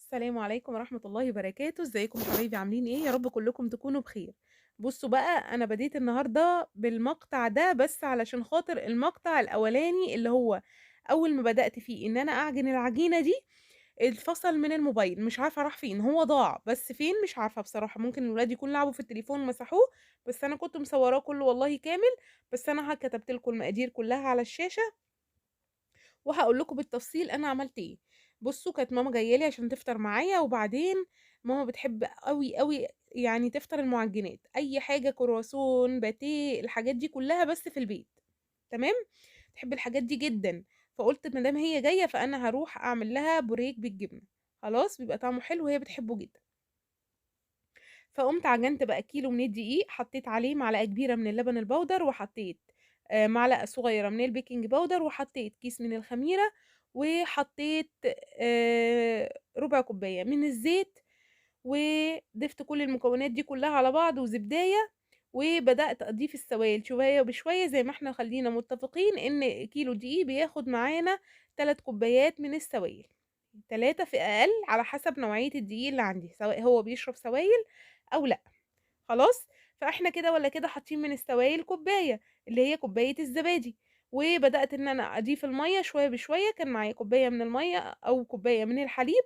السلام عليكم ورحمة الله وبركاته، ازيكم حبايبي عاملين ايه؟ يا رب كلكم تكونوا بخير. بصوا بقى انا بديت النهارده بالمقطع ده بس علشان خاطر المقطع الاولاني اللي هو اول ما بدأت فيه ان انا اعجن العجينة دي اتفصل من الموبايل، مش عارفة راح فين، هو ضاع بس فين مش عارفة بصراحة، ممكن الولاد يكونوا لعبوا في التليفون ومسحوه، بس انا كنت مصوراه كله والله كامل. بس انا كتبت لكم المقادير كلها على الشاشة وهاقول لكم بالتفصيل أنا عملت إيه. بُصّوا كانت ماما جاية لي عشان تفطر معايا، وبعدين ماما بتحب أوي، أوي يعني تفطر المعجنات، أي حاجة كرواسون، باتيه، الحاجات دي كلها بس في البيت، تمام؟ بتحب الحاجات دي جدًا، فقُلت ما دام هي جاية فأنا هاروح أعمل لها بوريك بالجبنة، خلاص بيبقى طعمه حلو وهي بتحبه جدًا. فقُمت عجنت بقى كيلو من الدقيق، حطيت عليه معلقة كبيرة من اللبن البودر، وحطيت معلقة صغيرة من البيكنج باودر، وحطيت كيس من الخميرة، وحطيت ربع كوباية من الزيت، وضِفت كل المكونات دي كلها على بعض وزبداية، وبدأت أضيف السوائل شوية بشوية زي ما إحنا خلّينا متفقين إن كيلو دقيق بياخد معانا 3 كوبايات من السوايل، 3 في أقل على حسب نوعية الدقيق اللي عندي، سواء هو بيشرب سوايل أو لأ. خلاص؟ فإحنا كده والّا كده حاطين من السوايل كوباية، اللي هي كوباية الزبادي، وبدأت إن أنا أضيف المَيّة شوية بشوية، كان معايا كوباية من المَيّة أو كوباية من الحليب،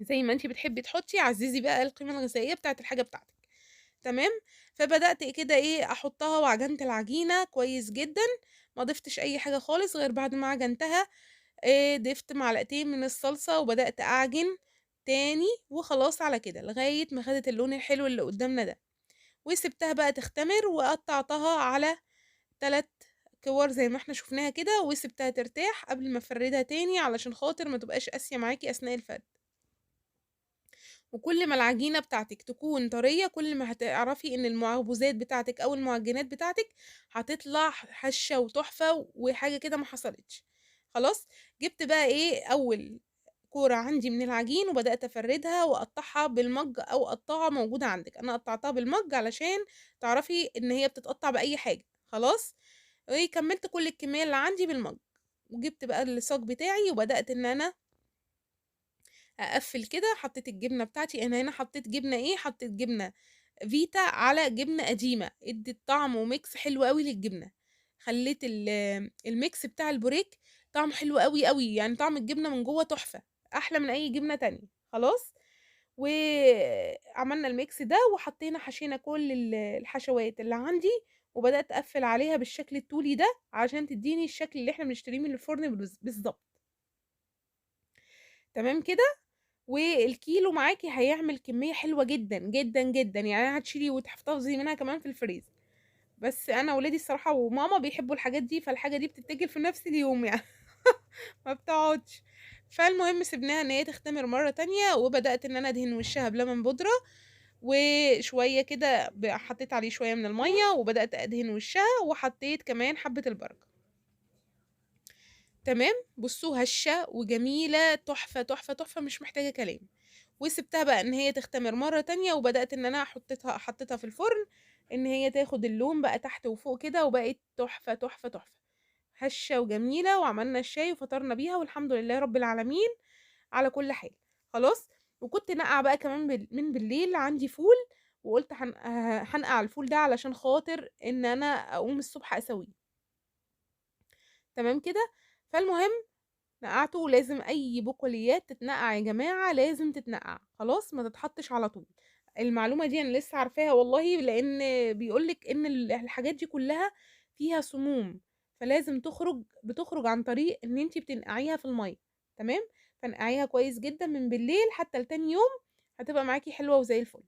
زي ما أنتِ بتحبي تحطي، عزّزي بقى القيمة الغذائية بتاعة الحاجة بتاعتِك، تمام؟ فبدأت كده إيه، أحطها وعجنت العجينة كويس جدًا، ما ضفتش أي حاجة خالص غير بعد ما عجنتها، ضِفت معلقتين من الصلصة وبدأت أعجن تاني، وخلاص على كده، لغاية ما خدت اللون الحلو اللي قدّامنا ده. وسِبتها بقى تختمر وقطّعتها على 3 كِوَر زي ما إحنا شُفناها كده، وسِبتها ترتاح قبل ما أفردها تاني علشان خاطر ما تبقاش قاسية معاكِ أثناء الفرد. وكل ما العجينة بتاعتِك تكون طرية، كل ما هتعرفي إن المخبوزات بتاعتِك أو المعجنات بتاعتِك هتطلع هشة وتحفة وحاجة كده ما حصلتش. خلاص؟ جِبت بقى إيه، أول كورة عندي من العجين وبدأت أفردها وأقطّعها بالمَج أو قطّاعة موجودة عندِك، أنا قطّعتها بالمَج علشان تعرفي إن هي بتتقطّع بأي حاجة، خلاص؟ وكمّلت كل الكمية اللي عندي بالمَج، وجِبت بقى الصاج بتاعي وبدأت إن أنا أقفّل كده، حطيت الجبنة بتاعتي، أنا هنا حطيت جبنة إيه، حطيت جبنة فيتا على جبنة قديمة، ادِّت طعم وmix حلو أوي للجبنة، خلّيت الmix بتاع البوريك طعمه حلو أوي، أوي، يعني طعم الجبنة من جوّه تحفة، أحلى من أي جبنة تانية، خلاص؟ وعملنا الmix ده وحطينا حشينا كل الحشوات اللي عندي، وبدأت أقفّل عليها بالشكل الطولي ده، عشان تدّيني الشكل اللي إحنا بنشتريه من الفرن بالضبط، تمام كده؟ والكيلو معاكِ هيعمل كمية حلوة جدًا، جدًا، جدًا، يعني هتشيلي وتحتفظي منها كمان في الفريزر. بس أنا ولادي الصراحة وماما بيحبوا الحاجات دي، فالحاجة دي بتتاكل في نفس اليوم يعني ما بتقعدش. فالمهم سِبناها إن هي تختمر مرة تانية، وبدأت إن أنا أدهن وشّها بلبن بودرة، وشوية كده حطيت عليه شوية من المَيّة، وبدأت أدهن وشّها، وحطيت كمان حبة البركة. تمام، بُصّوا هشة وجميلة تحفة، تحفة، تحفة مش محتاجة كلام. وسِبتها بقى إن هي تختمر مرّة تانية، وبدأت إن أنا حطيتها في الفرن، إن هي تاخد اللون بقى تحت وفوق كده، وبقت تحفة، تحفة، تحفة، هشة وجميلة، وعملنا الشاي وفطرنا بيها والحمد لله رب العالمين على كل حال، خلاص؟ وكنت ناقعة بقى كمان من بالليل عندي فول، وقُلت هانقع الفول ده علشان خاطر إن أنا أقوم الصبح أسويه، تمام كده؟ فالمهم نقعته ولازم أي بقوليات تتنقع يا جماعة، لازم تتنقع، خلاص ما تتحطش على طول. المعلومة دي أنا لسه عارفاها والله، لإن بيقول لِك إن الحاجات دي كلها فيها سموم، فلازم بتخرج عن طريق إن أنتِ بتنقعيها في المَيّة، تمام؟ فانقعيها كويس جدًا من بالليل حتى لتاني يوم هتبقى معاكِ حلوة وزي الفل.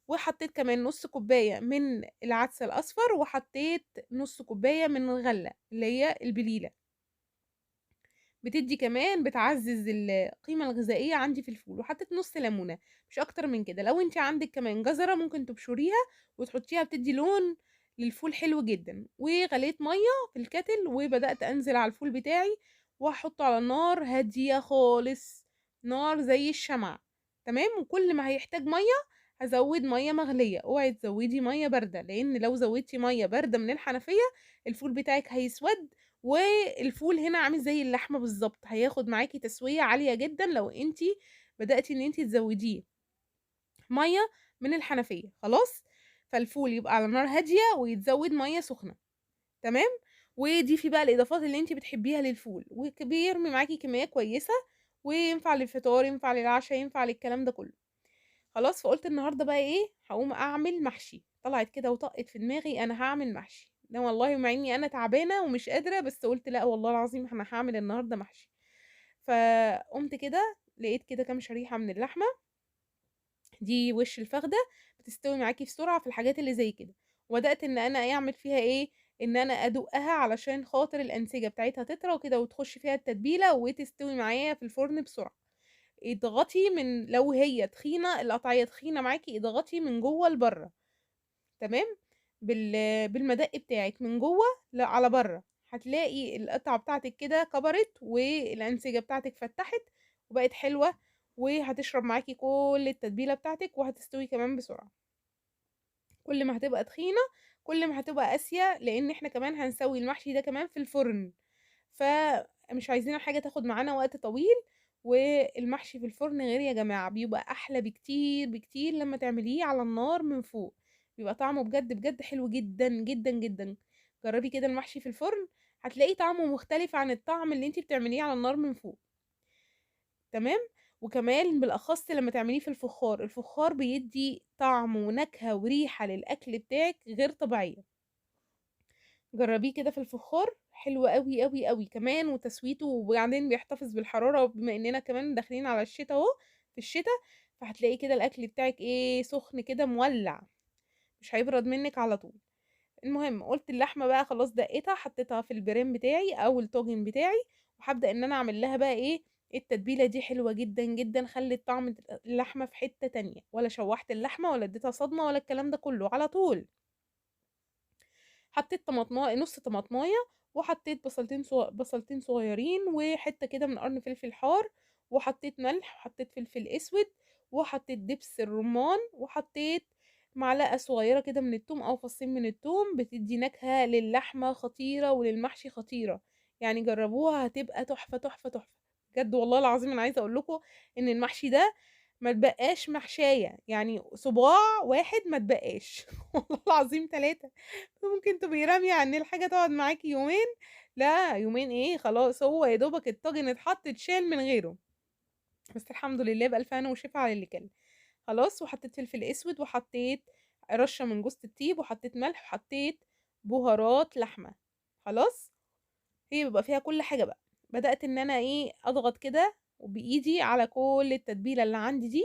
وحطيت كمان نُص كوباية من العدس الأصفر، وحطيت نُص كوباية من الغلة اللي هي البليلة. بتعزّز القيمة الغذائية عندي في الفول، وحطيت نُص ليمونة، مش أكتر من كده، لو أنتِ عندِك كمان جزرة ممكن تبشريها وتحطيها بتدّي لون للفول حلو جدًا، وغليت مَيّة في الكاتل وبدأت أنزل على الفول بتاعي وهاحطه على نار هادية خالص، نار زي الشمعة، تمام، وكل ما هيحتاج مَيّة هازوّد مَيّة مغلية، اوعي تزوّدي مَيّة باردة، لإن لو زوّدتِ مَيّة باردة من الحنفية الفول بتاعِك هيسوَد والفول هنا عامل زي اللحمة بالضبط، هياخد معاكِ تسوية عالية جدًا لو أنتِ بدأتِ إن أنتِ تزوّديه مَيّة من الحنفية، خلاص؟ فالفول يبقى على نار هادية ويتزوّد مَيّة سخنة، تمام؟ وضيفي بقى الإضافات اللي أنتِ بتحبيها للفول، بيرمي معاكِ كمية كويسة، وينفع للفطار، ينفع للعشا، ينفع للكلام ده كلّه. خلاص، فقُلت النهارده بقى إيه، هاقوم أعمل محشي، طلعت كده وطقِّت في دماغي أنا هاعمل محشي، لا والله مع إني أنا تعبانة ومش قادرة، بس قُلت لأ والله العظيم أنا هاعمل النهارده محشي. فقُمت كده لقيت كده كام شريحة من اللحمة، دي وِش الفخدة، بتستوي معاكِ بسرعة في الحاجات اللي زي كده، وبدأت إن أنا أعمل فيها إيه، إن أنا أدوقها علشان خاطر الأنسجة بتاعتها تطرى وكده وتخش فيها التتبيلة وتستوي معايا في الفرن بسرعة. اضغطي من لو هي تخينة القطعية تخينة معاكِ اضغطي من جوّه لبرّه، تمام، بالمدق بتاعِك من جوّه على برّه، هتلاقي القطعة بتاعتِك كده كبرت والأنسجة بتاعتِك فتّحت وبقت حلوة، وهتشرب معاكِ كل التتبيلة بتاعتِك وهتستوي كمان بسرعة. كل ما هتبقى تخينة، كل ما هتبقى قاسية، لإن إحنا كمان هنسوي المحشي ده كمان في الفرن. فمش عايزين الحاجة تاخد معانا وقت طويل، والمحشي في الفرن غير يا جماعة، بيبقى أحلى بكتير، بكتير لمّا تعمليه على النار من فوق، بيبقى طعمه بجد، بجد حلو جدًا، جدًا، جدًا. جرّبي كده المحشي في الفرن، هتلاقي طعمه مختلف عن الطعم اللي أنتِ بتعمليه على النار من فوق، تمام؟ وكمان بالأخص لمّا تعمليه في الفخار، الفخار بيدّي طعم ونكهة وريحة للأكل بتاعِك غير طبيعية. جرّبيه كده في الفخار، حلو أوي، أوي، أوي كمان وتسويته وبعدين بيحتفظ بالحرارة بما إننا كمان داخلين على الشتا أهو، في الشتا، فهتلاقي كده الأكل بتاعِك إيه، سُخن كده مولّع، مش هيبرد منِّك على طول. المهم قُلت اللحمة بقى خلاص دقيتها، حطيتها في البريم بتاعي أو الطاجن بتاعي، وهابدأ إن أنا أعمل لها بقى إيه، التتبيلة دي حلوة جدًا، جدًا، خلِّت طعم اللحمة في حتة تانية، ولا شوّحت اللحمة ولا اديتها صدمة ولا الكلام ده كلّه، على طول. حطيت نُص طماطماية، وحطيت بصلتين صغيّرين، وحتّة كده من قرن فلفل حار، وحطيت ملح، وحطيت فلفل أسود، وحطيت دبس الرمان، وحطيت معلقة صغيّرة كده من التوم أو فصين من التوم، بتدّي نكهة للحمة خطيرة وللمحشي خطيرة، يعني جرّبوها هتبقى تحفة، تحفة، تحفة. بجد والله العظيم أنا عايزة أقول لكم إن المحشي ده ما اتبقاش محشاية، يعني صباع واحد ما اتبقاش والله العظيم 3. ممكن تبقي رامية إن الحاجة تقعد معاكِ يومين، لا يومين إيه خلاص هو يا دوبك الطاجن اتحط اتشال من غيره، بس الحمد لله بألف هنا وشفا على اللي كَل. خلاص وحطيت فلفل أسود وحطيت رشة من جوزة الطيب وحطيت ملح وحطيت بهارات لحمة، خلاص، هي بيبقى فيها كل حاجة بقى. بدأت إن أنا إيه أضغط كده وبإيدي على كل التتبيلة اللي عندي دي،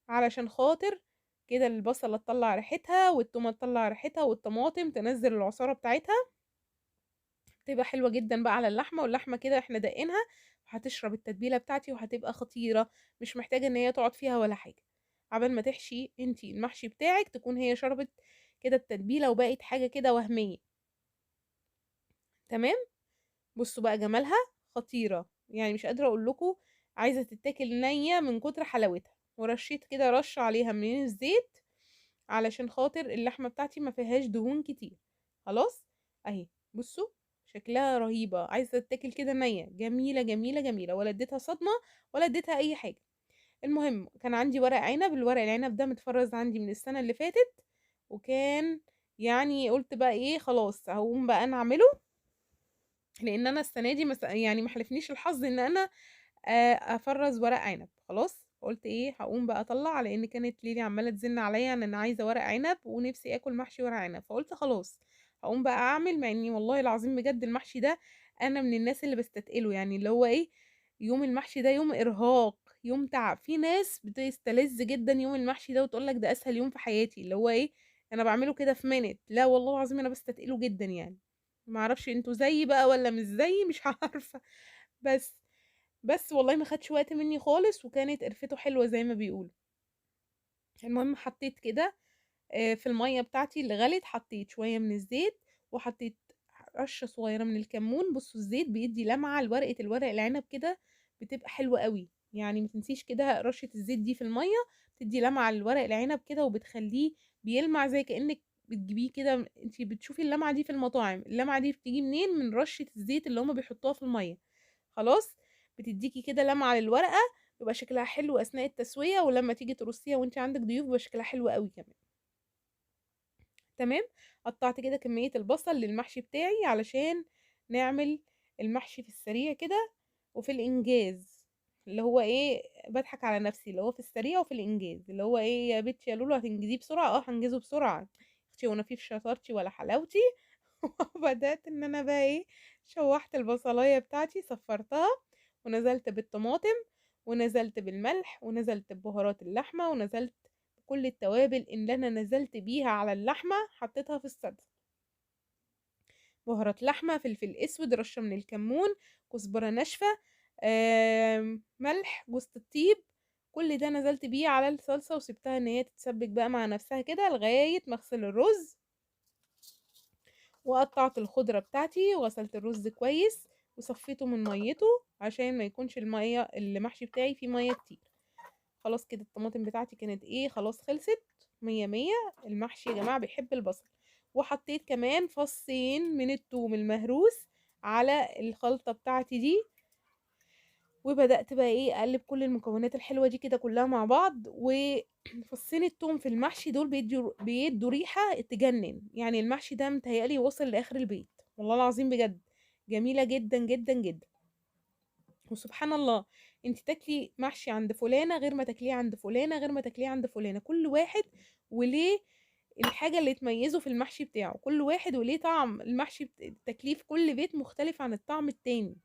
علشان خاطر كده البصلة تطلّع ريحتها والتومة تطلّع ريحتها والطماطم تنزّل العصارة بتاعتها. بتبقى حلوة جدًا بقى على اللحمة، واللحمة كده إحنا داقينها، هتشرب التتبيلة بتاعتي وهتبقى خطيرة، مش محتاجة إن هي تقعد فيها ولا حاجة. عقبال ما تحشي أنتِ المحشي بتاعِك تكون هي شربت كده التتبيلة وبقت حاجة كده وهمية، تمام؟ بُصّوا بقى جمالها خطيرة، يعني مش قادرة أقول لكم عايزة تتاكل نيّة من كتر حلاوتها، ورشيت كده رشة عليها من الزيت علشان خاطر اللحمة بتاعتي ما فيهاش دهون كتير، خلاص، أهي بُصّوا شكلها رهيبة، عايزة تتاكل كده نيّة، جميلة، جميلة، جميلة، ولا اديتها صدمة ولا اديتها أي حاجة. المهم كان عندي ورق عنب، الورق العنب ده متفرّز عندي من السنة اللي فاتت، وكان يعني قُلت بقى إيه خلاص هاقوم بقى أنا أعمله، لإن أنا السنة دي يعني ما حالفنيش الحظ إن أنا أفرّز ورق عنب، خلاص، قُلت إيه هاقوم بقى أطلّع لإن كانت ليلي عمّالة تزن عليَّ إن أنا عايزة ورق عنب ونفسي آكل محشي ورق عنب، فقُلت خلاص هاقوم بقى أعمل، مع إني والله العظيم بجد المحشي ده أنا من الناس اللي باستتقله، يعني اللي هو إيه، يوم المحشي ده يوم إرهاق، يوم تعب، في ناس بتستلذ جدًا يوم المحشي ده وتقول لك ده أسهل يوم في حياتي، اللي هو إيه، أنا باعمله كده في minute، لا والله العظيم أنا باستتقله جدًا يعني، ما أعرفش أنتم زيي بقى والّا مش زيي مش عارفة، بس. بس والله ما خدش وقت منّي خالص وكانت قرفته حلوة زي ما بيقولوا. المهم حطيت كده في المَيّة بتاعتي اللي غلت حطيت شوية من الزيت وحطيت رشة صغيرة من الكمون، بُصّوا الزيت بيدّي لمعة لورقة الورق العنب كده بتبقى حلوة أوي، يعني ما تنسيش كده رشة الزيت دي في المَيّة بتدّي لمعة لورق العنب كده وبتخلّيه بيلمع زي كإنِّك بتجيبيه كده أنتِ بتشوفي اللمعة دي في المطاعم، اللمعة دي بتيجي منين؟ من رشة الزيت اللي هُم بيحطوها في المَيّة. خلاص، بتدّيكِ كده لمعة للورقة، يبقى شكلها حلو أثناء التسوية، ولمّا تيجي ترصيها وأنتِ عندِك ضيوف بيبقى شكلها حلو أوي كمان. تمام. قطعت كده كمية البصل للمحشي بتاعي علشان نعمل المحشي في السريع كده وفي الإنجاز، اللي هو إيه، باضحك على نفسي، اللي هو في السريع وفي الإنجاز، اللي هو إيه، يا بنتي يا لولو هتنجزيه بسرعة، هانجزه بسرعة، أختي هو أنا في شطارتي ولا حلاوتي. وبدأت إن أنا بقى إيه، شوحت البصلاية بتاعتي صفرتها، ونزلت بالطماطم، ونزلت بالملح، ونزلت ببهارات اللحمة، ونزلت بكل التوابل اللي أنا نزلت بيها على اللحمة حطيتها في الصلصة، بهارات لحمة، فلفل اسود، رشة من الكمون، كزبرة ناشفة، ملح، جوز الطيب، كل ده نزلت بيه على الصلصة وسبتها ان هي تتسبك بقى مع نفسها كده لغاية ما اغسل الرز. وقطعت الخضرة بتاعتي وغسلت الرز كويس وصفيته من ميته عشان ما يكونش المية المحشي بتاعي فيه مية كتير. خلاص كده الطماطم بتاعتي كانت ايه، خلاص خلصت، مية مية. المحشي يا جماعة بيحب البصل. وحطيت كمان فصين من الثوم المهروس على الخلطة بتاعتي دي، وبدأت بقى ايه اقلب كل المكونات الحلوة دي كده كلها مع بعض. وفصين الثوم في المحشي دول بيدوا ريحة تجنن، يعني المحشي ده متهيألي وصل لآخر البيت، والله العظيم بجد جميلة جدا جدا جدا. وسبحان الله، انت تاكلي محشي عند فلانة غير ما تاكليه عند فلانة غير ما تاكليه عند فلانة، كل واحد وليه الحاجة اللي تميزه في المحشي بتاعه، كل واحد وليه طعم المحشي تاكليه في كل بيت مختلف عن الطعم التاني،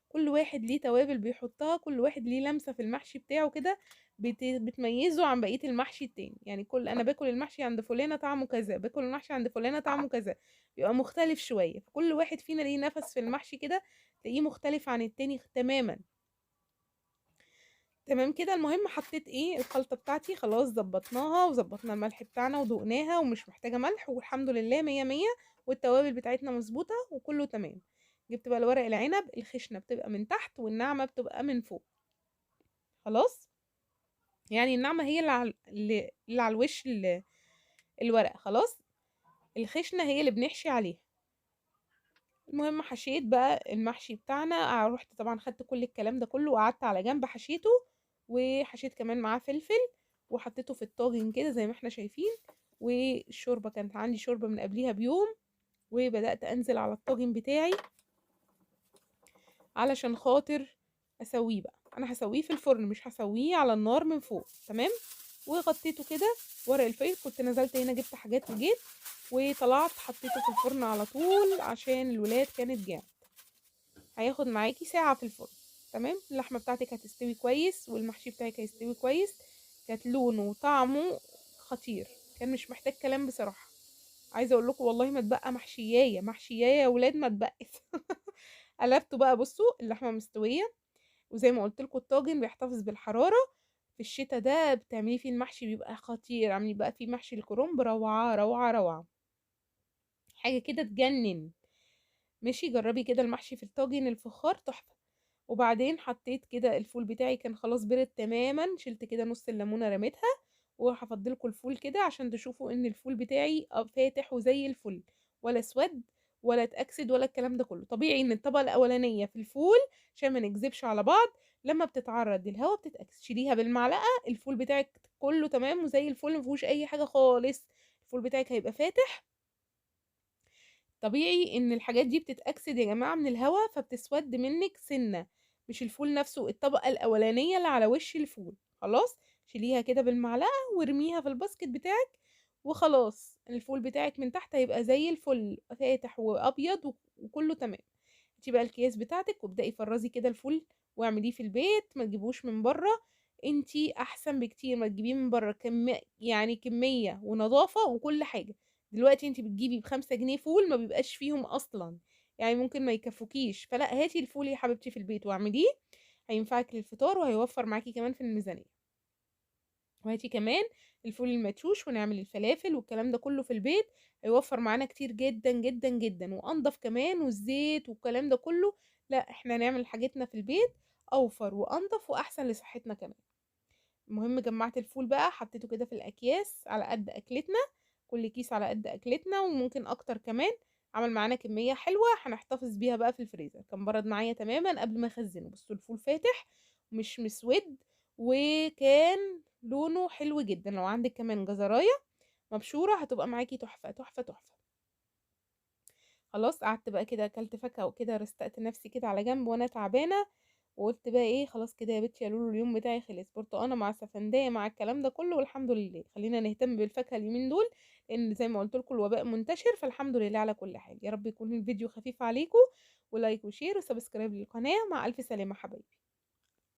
كل واحد ليه توابل بيحطها، كل واحد ليه لمسة في المحشي بتاعه كده بتميزه عن بقية المحشي التاني. يعني انا باكل المحشي عند فلانة طعمه كذا، باكل المحشي عند فلانة طعمه كذا، بيبقى مختلف شوية، فكل واحد فينا ليه نفس في المحشي كده تلاقيه مختلف عن التاني تماما. تمام كده. المهم حطيت ايه الخلطة بتاعتي، خلاص ظبطناها وظبطنا الملح بتاعنا ودقناها ومش محتاجة ملح، والحمد لله مية مية، والتوابل بتاعتنا مظبوطة وكله تمام. جبت بقى الورق العنب، الخشنة بتبقى من تحت والناعمة بتبقى من فوق. خلاص، يعني الناعمة هي اللي على الوش الورق، خلاص، الخشنة هي اللي بنحشي عليها. المهم حشيت بقى المحشي بتاعنا، رحت طبعا خدت كل الكلام ده كله وقعدت على جنب حشيته، وحشيت كمان معاه فلفل وحطيته في الطاجن كده زي ما احنا شايفين. والشوربة كانت عندي شوربة من قبليها بيوم، وبدأت انزل على الطاجن بتاعي علشان خاطر اسويه بقى. انا هسويه في الفرن مش هسويه على النار من فوق، تمام. وغطيته كده ورق الفويل، كنت نزلت هنا جبت حاجات وجيت وطلعت حطيته في الفرن على طول عشان الولاد كانت جاعت. هياخد معاكي ساعة في الفرن، تمام. اللحمة بتاعتك هتستوي كويس والمحشي بتاعك هيستوي كويس. كانت لونه وطعمه خطير، كان مش محتاج كلام بصراحة. عايزة اقول لكم والله ما اتبقى محشياية محشياية يا ولاد، ما اتبقت. قلبته بقى، بصوا اللحمة مستوية، وزي ما قلت لكم الطاجن بيحتفظ بالحرارة. في الشتاء ده بتعملي فيه المحشي بيبقى خطير، عاملين بقى فيه محشي الكرنب، روعة روعة روعة، حاجة كده تجنن. ماشي، جربي كده المحشي في الطاجن الفخار تحفة. وبعدين حطيت كده الفول بتاعي كان خلاص برد تماما، شلت كده نص الليمونة رميتها. وهفضلكوا الفول كده عشان تشوفوا ان الفول بتاعي فاتح وزي الفل، ولا اسود ولا اتأكسد ولا الكلام ده كله. طبيعي ان الطبقة الاولانية في الفول عشان ما نكذبش على بعض لما بتتعرض للهواء بتتأكسد، شيليها بالمعلقة، الفول بتاعك كله تمام وزي الفل مفيهوش اي حاجة خالص، الفول بتاعك هيبقى فاتح. طبيعي ان الحاجات دي بتتأكسد يا جماعة من الهواء فبتسود منك سنة، مش الفول نفسه، الطبقة الأولانية اللي على وش الفول. خلاص، شيليها كده بالمعلقة وارميها في الباسكت بتاعك، وخلاص الفول بتاعك من تحت هيبقى زي الفل فاتح وأبيض وكله تمام. هاتي بقى الأكياس بتاعتك وابدأي فرزي كده الفول واعمليه في البيت، ما تجيبوش من بره. انتي احسن بكتير ما تجيبيه من بره، يعني كمية ونظافة وكل حاجة. دلوقتي انتي بتجيبي ب5 جنيه فول ما بيبقاش فيهم اصلا، يعني ممكن ما يكفوكيش، فلا هاتي الفول يا حبيبتي في البيت واعمليه، هينفعك للفطار وهيوفر معاكي كمان في الميزانية. وهاتي كمان الفول المدشوش ونعمل الفلافل والكلام ده كله في البيت، هيوفر معانا كتير جدا جدا جدا وانضف كمان، والزيت والكلام ده كله، لا احنا نعمل حاجتنا في البيت اوفر وانضف واحسن لصحتنا كمان. المهم جمعت الفول بقى حطيته كده في الاكياس على قد اكلتنا، كل كيس على قد اكلتنا وممكن اكتر كمان. عمل معانا كمية حلوة هنحتفظ بيها بقى في الفريزر. كان برد معايا تماما قبل ما اخزنه، بصوا الفول فاتح ومش مسود وكان لونه حلو جدًا، لو عندِك كمان جزراية مبشورة هتبقى معاكِ تحفة، تحفة، تحفة. خلاص قعدت بقى كده أكلت فاكهة وكده، رستقت نفسي كده على جنب وأنا تعبانة، وقُلت بقى إيه خلاص كده يا بنتي يا لولو اليوم بتاعي خلص، برتقانة مع سفندية مع الكلام ده كله والحمد لله، خلّينا نهتم بالفاكهة اليومين دول، لإن زي ما قُلت لكم الوباء منتشر، فالحمد لله على كل حال. يا رب يكون الفيديو خفيف عليكم، ولايك وشير وسبسكرايب للقناة، مع ألف سلامة حبايبي.